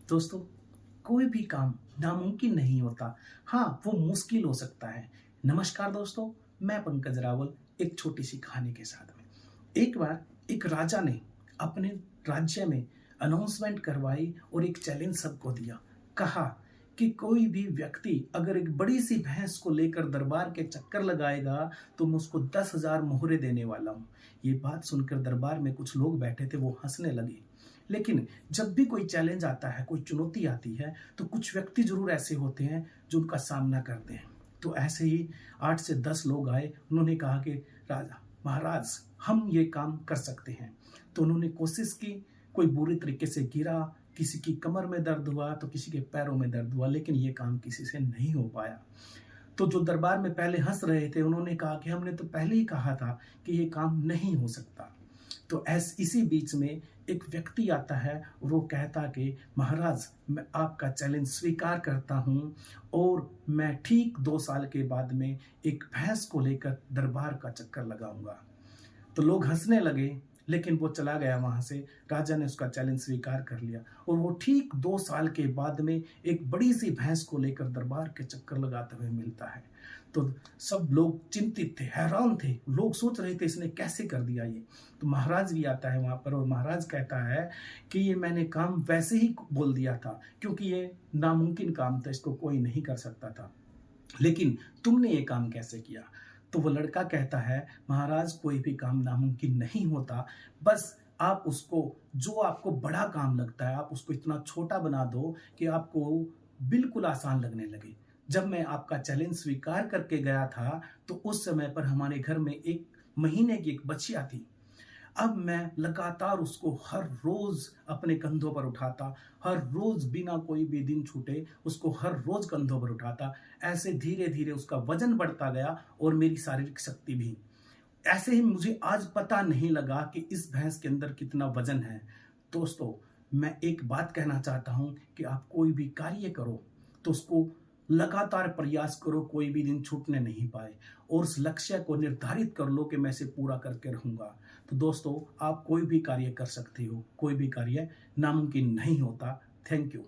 दोस्तों, कोई भी काम नामुमकिन नहीं होता। हाँ, वो मुश्किल हो सकता है। नमस्कार दोस्तों, मैं पंकज रावल एक छोटी सी कहानी के साथ में। एक बार एक राजा ने अपने राज्य में अनाउंसमेंट करवाई और एक चैलेंज सबको दिया। कहा कि कोई भी व्यक्ति अगर एक बड़ी सी भैंस को लेकर दरबार के चक्कर लगाएगा तो मैं उसको 10,000 मोहरे देने वाला हूँ। ये बात सुनकर दरबार में कुछ लोग बैठे थे, वो हंसने लगे। लेकिन जब भी कोई चैलेंज आता है, कोई चुनौती आती है, तो कुछ व्यक्ति जरूर ऐसे होते हैं जो उनका सामना करते हैं। तो ऐसे ही 8 से 10 लोग आए। उन्होंने कहा कि राजा महाराज, हम ये काम कर सकते हैं। तो उन्होंने कोशिश की। कोई बुरी तरीके से गिरा, किसी की कमर में दर्द हुआ तो किसी के पैरों में दर्द हुआ, लेकिन ये काम किसी से नहीं हो पाया। तो जो दरबार में पहले हंस रहे थे, उन्होंने कहा कि हमने तो पहले ही कहा था कि ये काम नहीं हो सकता। तो इसी बीच में एक व्यक्ति आता है और वो कहता कि महाराज, मैं आपका चैलेंज स्वीकार करता हूँ और मैं ठीक 2 साल के बाद में एक भैंस को लेकर दरबार का चक्कर लगाऊंगा। तो लोग हंसने लगे, लेकिन वो चला गया वहां से। राजा ने उसका चैलेंज स्वीकार कर लिया और वो ठीक 2 साल के बाद में एक बड़ी सी भैंस को लेकर दरबार के चक्कर लगाते हुए मिलता है। तो सब लोग चिंतित थे, हैरान थे। लोग सोच रहे थे इसने कैसे कर दिया ये। तो महाराज भी आता है वहां पर और महाराज कहता है कि ये मैंने काम वैसे ही बोल दिया था, क्योंकि ये नामुमकिन काम था, इसको कोई नहीं कर सकता था। लेकिन तुमने ये काम कैसे किया? तो वो लड़का कहता है, महाराज, कोई भी काम नामुमकिन नहीं होता। बस आप उसको, जो आपको बड़ा काम लगता है, आप उसको इतना छोटा बना दो कि आपको बिल्कुल आसान लगने लगे। जब मैं आपका चैलेंज स्वीकार करके गया था तो उस समय पर हमारे घर में 1 महीने की एक बच्चिया थी। अब मैं लगातार उसको हर रोज अपने कंधों पर उठाता, हर रोज बिना कोई भी दिन छूटे उसको हर रोज कंधों पर उठाता। ऐसे धीरे धीरे उसका वजन बढ़ता गया और मेरी शारीरिक शक्ति भी। ऐसे ही मुझे आज पता नहीं लगा कि इस भैंस के अंदर कितना वजन है। दोस्तों, मैं एक बात कहना चाहता हूं कि आप कोई भी कार्य करो तो उसको लगातार प्रयास करो, कोई भी दिन छूटने नहीं पाए, और उस लक्ष्य को निर्धारित कर लो कि मैं इसे पूरा करके रहूंगा। तो दोस्तों, आप कोई भी कार्य कर सकते हो, कोई भी कार्य नामुमकिन नहीं होता। Thank you.